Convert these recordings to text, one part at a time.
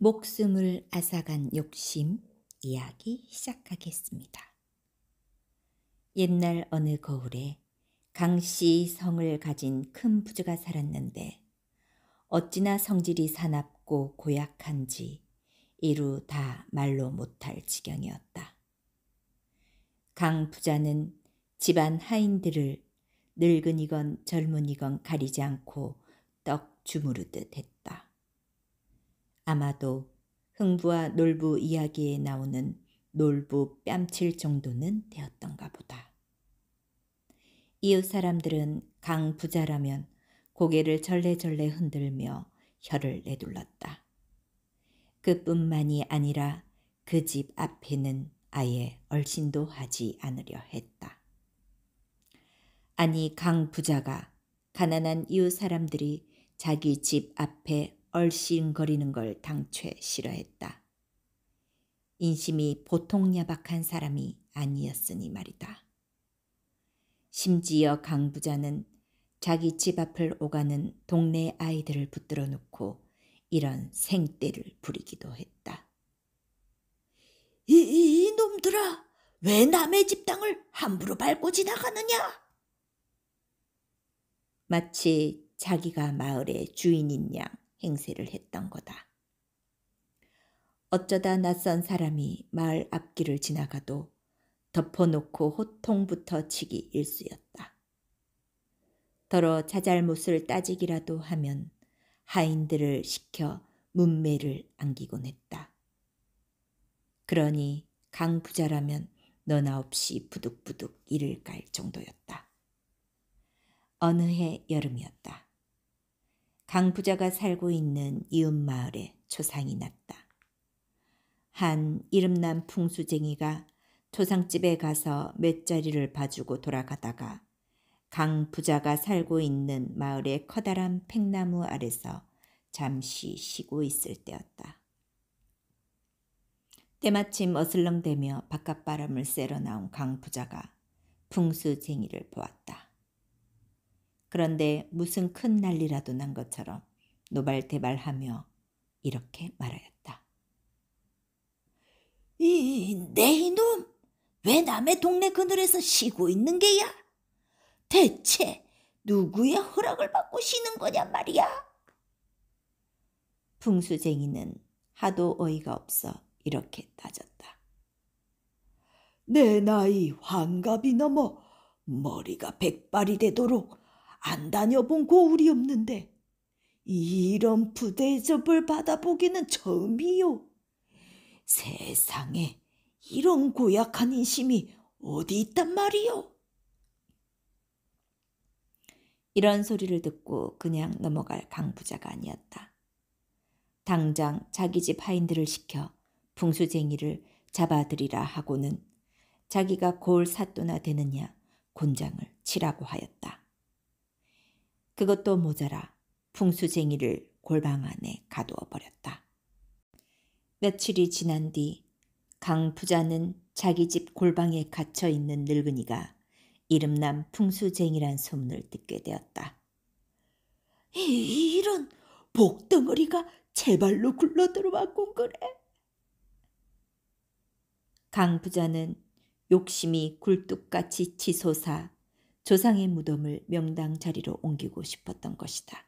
목숨을 앗아간 욕심 이야기 시작하겠습니다. 옛날 어느 거울에 강씨 성을 가진 큰 부자가 살았는데 어찌나 성질이 사납고 고약한지 이루 다 말로 못할 지경이었다. 강 부자는 집안 하인들을 늙은이건 젊은이건 가리지 않고 떡 주무르듯 했다. 아마도 흥부와 놀부 이야기에 나오는 놀부 뺨칠 정도는 되었던가 보다. 이웃 사람들은 강 부자라면 고개를 절레절레 흔들며 혀를 내둘렀다. 그뿐만이 아니라 그 집 앞에는 아예 얼씬도 하지 않으려 했다. 아니 강 부자가 가난한 이웃 사람들이 자기 집 앞에 얼씬거리는 걸 당최 싫어했다. 인심이 보통 야박한 사람이 아니었으니 말이다. 심지어 강 부자는 자기 집 앞을 오가는 동네 아이들을 붙들어 놓고 이런 생떼를 부리기도 했다. 이놈들아, 왜 남의 집 땅을 함부로 밟고 지나가느냐? 마치 자기가 마을의 주인인 양 행세를 했던 거다. 어쩌다 낯선 사람이 마을 앞길을 지나가도 덮어놓고 호통부터 치기 일쑤였다. 더러 자잘못을 따지기라도 하면 하인들을 시켜 문매를 안기곤 했다. 그러니 강 부자라면 너나 없이 부득부득 이를 갈 정도였다. 어느 해 여름이었다. 강 부자가 살고 있는 이웃 마을에 초상이 났다. 한 이름난 풍수쟁이가 초상집에 가서 맷자리를 봐주고 돌아가다가 강 부자가 살고 있는 마을의 커다란 팽나무 아래서 잠시 쉬고 있을 때였다. 때마침 어슬렁대며 바깥바람을 쐬러 나온 강 부자가 풍수쟁이를 보았다. 그런데 무슨 큰 난리라도 난 것처럼 노발대발하며 이렇게 말하였다. 내 이놈, 왜 남의 동네 그늘에서 쉬고 있는 게야? 대체 누구의 허락을 받고 쉬는 거냐 말이야? 풍수쟁이는 하도 어이가 없어 이렇게 따졌다. 내 나이 환갑이 넘어 머리가 백발이 되도록 안 다녀본 고울이 없는데 이런 부대접을 받아보기는 처음이요. 세상에 이런 고약한 인심이 어디 있단 말이요? 이런 소리를 듣고 그냥 넘어갈 강 부자가 아니었다. 당장 자기 집 하인들을 시켜 풍수쟁이를 잡아들이라 하고는 자기가 골 사또나 되느냐 곤장을 치라고 하였다. 그것도 모자라 풍수쟁이를 골방 안에 가두어 버렸다. 며칠이 지난 뒤 강 부자는 자기 집 골방에 갇혀 있는 늙은이가 이름난 풍수쟁이란 소문을 듣게 되었다. 이런 복덩어리가 제 발로 굴러 들어왔군 그래. 강 부자는 욕심이 굴뚝같이 치솟아 조상의 무덤을 명당 자리로 옮기고 싶었던 것이다.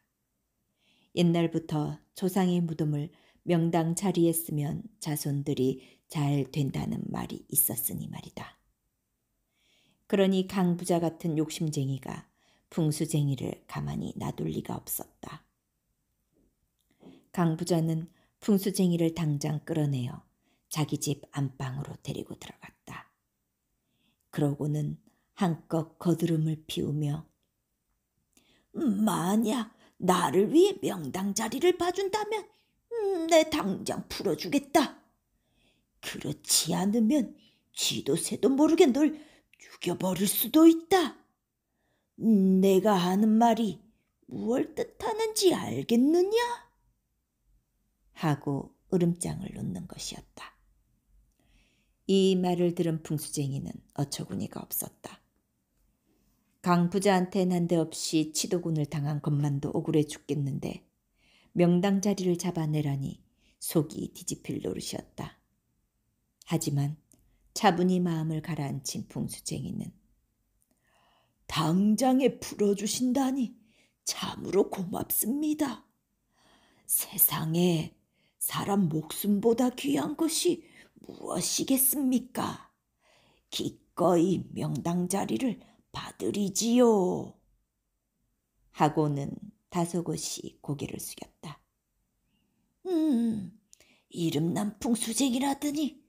옛날부터 조상의 무덤을 명당 자리에 쓰면 자손들이 잘 된다는 말이 있었으니 말이다. 그러니 강 부자 같은 욕심쟁이가 풍수쟁이를 가만히 놔둘 리가 없었다. 강 부자는 풍수쟁이를 당장 끌어내어 자기 집 안방으로 데리고 들어갔다. 그러고는 한껏 거드름을 피우며 만약 나를 위해 명당 자리를 봐준다면 내 당장 풀어주겠다. 그렇지 않으면 쥐도 새도 모르게 널 죽여버릴 수도 있다. 내가 하는 말이 무얼 뜻하는지 알겠느냐? 하고 으름장을 놓는 것이었다. 이 말을 들은 풍수쟁이는 어처구니가 없었다. 강 부자한테 난데없이 치도군을 당한 것만도 억울해 죽겠는데 명당 자리를 잡아내라니 속이 뒤집힐 노릇이었다. 하지만 차분히 마음을 가라앉힌 풍수쟁이는 당장에 풀어주신다니 참으로 고맙습니다. 세상에 사람 목숨보다 귀한 것이 무엇이겠습니까? 기꺼이 명당 자리를 받으리지요. 하고는 다소곳이 고개를 숙였다. 이름난 풍수쟁이라더니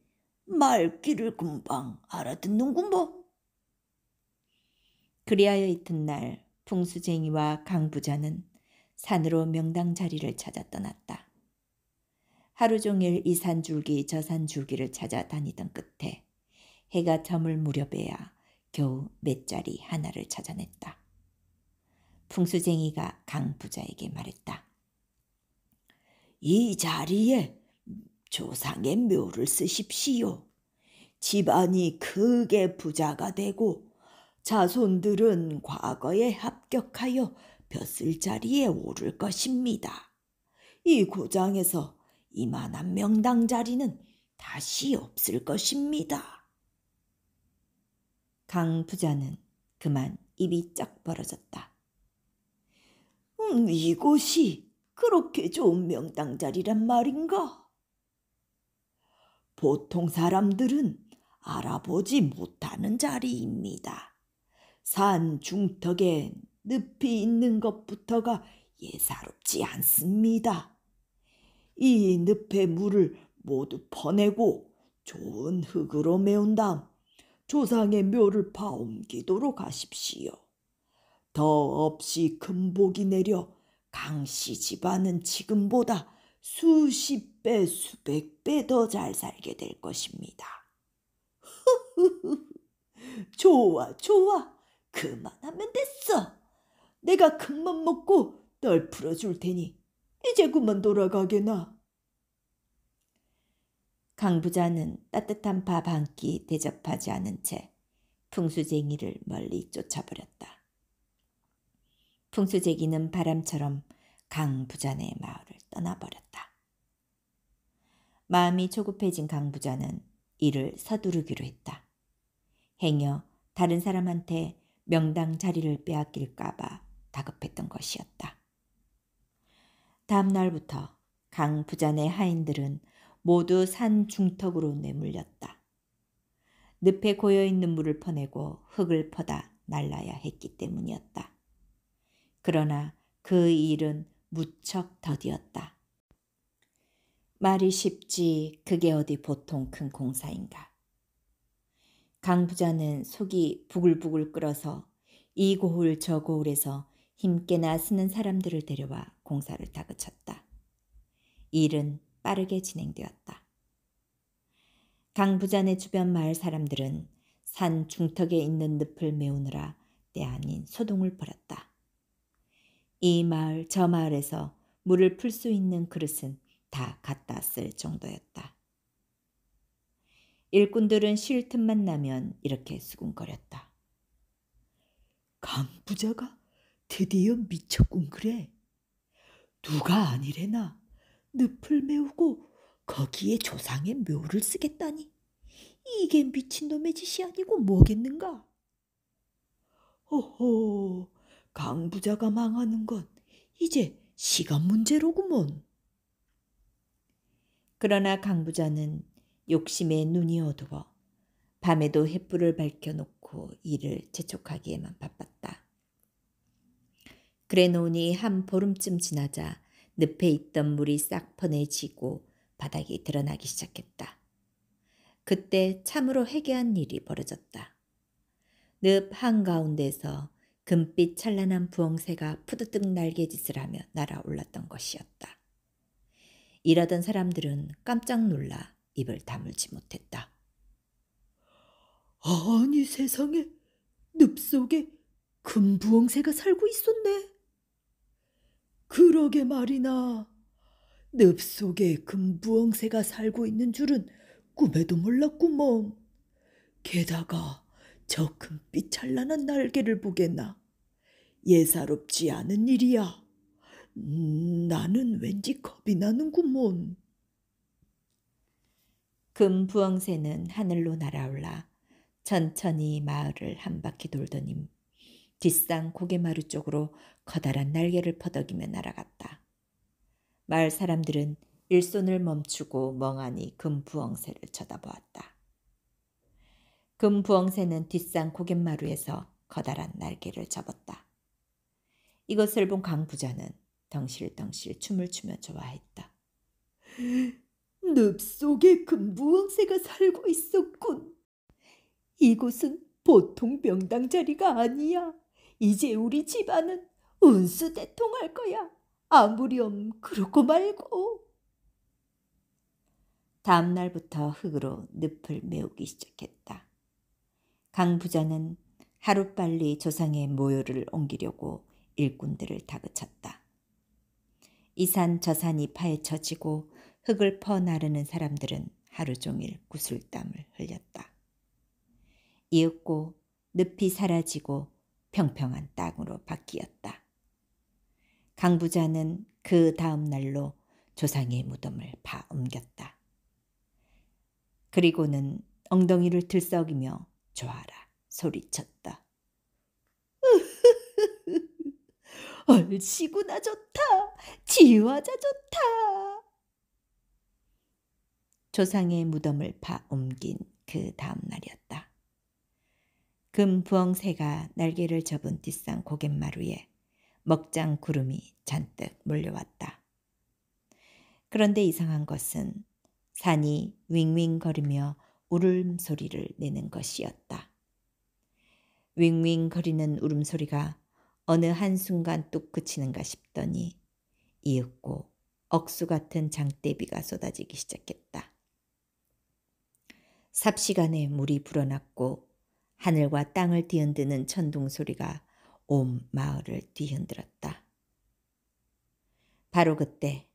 말귀를 금방 알아듣는구먼. 그리하여 이튿날 풍수쟁이와 강부자는 산으로 명당 자리를 찾아 떠났다. 하루 종일 이 산줄기 저 산줄기를 찾아 다니던 끝에 해가 저물 무렵에야 겨우 맷자리 하나를 찾아냈다. 풍수쟁이가 강부자에게 말했다. 이 자리에 조상의 묘를 쓰십시오. 집안이 크게 부자가 되고 자손들은 과거에 합격하여 벼슬 자리에 오를 것입니다. 이 고장에서 이만한 명당 자리는 다시 없을 것입니다. 강 부자는 그만 입이 쩍 벌어졌다. 이곳이 그렇게 좋은 명당 자리란 말인가? 보통 사람들은 알아보지 못하는 자리입니다. 산 중턱에 늪이 있는 것부터가 예사롭지 않습니다. 이 늪의 물을 모두 퍼내고 좋은 흙으로 메운 다음 조상의 묘를 파옮기도록 하십시오. 더 없이 큰 복이 내려 강씨 집안은 지금보다 수십 배, 수백 배 더 잘 살게 될 것입니다. 좋아, 좋아. 그만하면 됐어. 내가 큰맘 먹고 널 풀어줄 테니 이제 그만 돌아가게나. 강부자는 따뜻한 밥 한 끼 대접하지 않은 채 풍수쟁이를 멀리 쫓아버렸다. 풍수쟁이는 바람처럼 강부자네 마을을 떠나버렸다. 마음이 조급해진 강부자는 이를 서두르기로 했다. 행여 다른 사람한테 명당 자리를 빼앗길까봐 다급했던 것이었다. 다음 날부터 강부자네 하인들은 모두 산 중턱으로 내몰렸다. 늪에 고여있는 물을 퍼내고 흙을 퍼다 날라야 했기 때문이었다. 그러나 그 일은 무척 더디었다. 말이 쉽지 그게 어디 보통 큰 공사인가. 강부자는 속이 부글부글 끓어서 이 고을 저 고을에서 힘께나 쓰는 사람들을 데려와 공사를 다그쳤다. 일은 빠르게 진행되었다. 강부자네 주변 마을 사람들은 산 중턱에 있는 늪을 메우느라 때 아닌 소동을 벌였다. 이 마을 저 마을에서 물을 풀 수 있는 그릇은 다 갖다 쓸 정도였다. 일꾼들은 쉴 틈만 나면 이렇게 수군거렸다. 강부자가 드디어 미쳤군 그래. 누가 아니래나 늪을 메우고 거기에 조상의 묘를 쓰겠다니. 이게 미친놈의 짓이 아니고 뭐겠는가? 호호, 강부자가 망하는 건 이제 시간 문제로구먼. 그러나 강부자는 욕심에 눈이 어두워 밤에도 횃불을 밝혀놓고 일을 재촉하기에만 바빴다. 그래 놓으니 한 보름쯤 지나자 늪에 있던 물이 싹 퍼내지고 바닥이 드러나기 시작했다. 그때 참으로 해괴한 일이 벌어졌다. 늪 한가운데서 금빛 찬란한 부엉새가 푸드득 날개짓을 하며 날아올랐던 것이었다. 이러던 사람들은 깜짝 놀라 입을 다물지 못했다. 아니 세상에, 늪 속에 큰 부엉새가 살고 있었네. 그러게 말이나. 늪 속에 큰 부엉새가 살고 있는 줄은 꿈에도 몰랐구먼. 게다가 저 금빛 찬란한 날개를 보겠나. 예사롭지 않은 일이야. 나는 왠지 겁이 나는구먼. 금 부엉새는 하늘로 날아올라 천천히 마을을 한 바퀴 돌더니 뒷산 고개마루 쪽으로 커다란 날개를 퍼덕이며 날아갔다. 마을 사람들은 일손을 멈추고 멍하니 금 부엉새를 쳐다보았다. 금 부엉새는 뒷산 고갯마루에서 커다란 날개를 접었다. 이것을 본 강 부자는 덩실덩실 춤을 추며 좋아했다. 늪 속에 금 부엉새가 살고 있었군. 이곳은 보통 명당 자리가 아니야. 이제 우리 집안은 운수대통할 거야. 아무렴 그러고 말고. 다음 날부터 흙으로 늪을 메우기 시작했다. 강 부자는 하루빨리 조상의 묘를 옮기려고 일꾼들을 다그쳤다. 이 산 저 산이 파헤쳐지고 흙을 퍼 나르는 사람들은 하루 종일 구슬땀을 흘렸다. 이윽고 늪이 사라지고 평평한 땅으로 바뀌었다. 강 부자는 그 다음 날로 조상의 무덤을 파 옮겼다. 그리고는 엉덩이를 들썩이며 좋아라 소리쳤다. 얼씨구나 좋다. 지화자 좋다. 조상의 무덤을 파 옮긴 그 다음 날이었다. 금 부엉새가 날개를 접은 뒷산 고갯마루에 먹장 구름이 잔뜩 몰려왔다. 그런데 이상한 것은 산이 윙윙거리며 울음소리를 내는 것이었다. 윙윙거리는 울음소리가 어느 한순간 뚝 그치는가 싶더니 이윽고 억수 같은 장대비가 쏟아지기 시작했다. 삽시간에 물이 불어났고 하늘과 땅을 뒤흔드는 천둥 소리가 온 마을을 뒤흔들었다. 바로 그때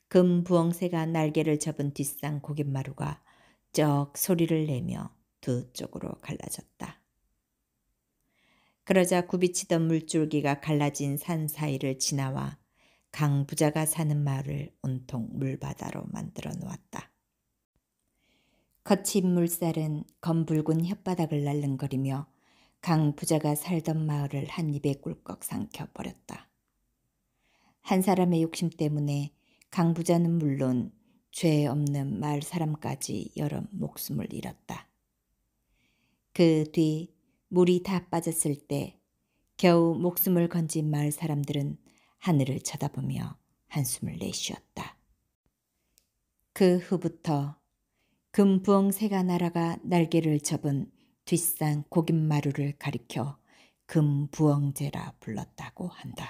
금 부엉새가 날개를 접은 뒷산 고갯마루가 쩍 소리를 내며 두 쪽으로 갈라졌다. 그러자 굽이치던 물줄기가 갈라진 산 사이를 지나와 강 부자가 사는 마을을 온통 물바다로 만들어 놓았다. 거친 물살은 검붉은 혓바닥을 날름거리며 강 부자가 살던 마을을 한 입에 꿀꺽 삼켜버렸다. 한 사람의 욕심 때문에 강 부자는 물론 죄 없는 마을 사람까지 여러 목숨을 잃었다. 그 뒤 물이 다 빠졌을 때 겨우 목숨을 건진 마을 사람들은 하늘을 쳐다보며 한숨을 내쉬었다. 그 후부터 금 부엉새가 날아가 날개를 접은 뒷산 고갯마루를 가리켜 금 부엉제라 불렀다고 한다.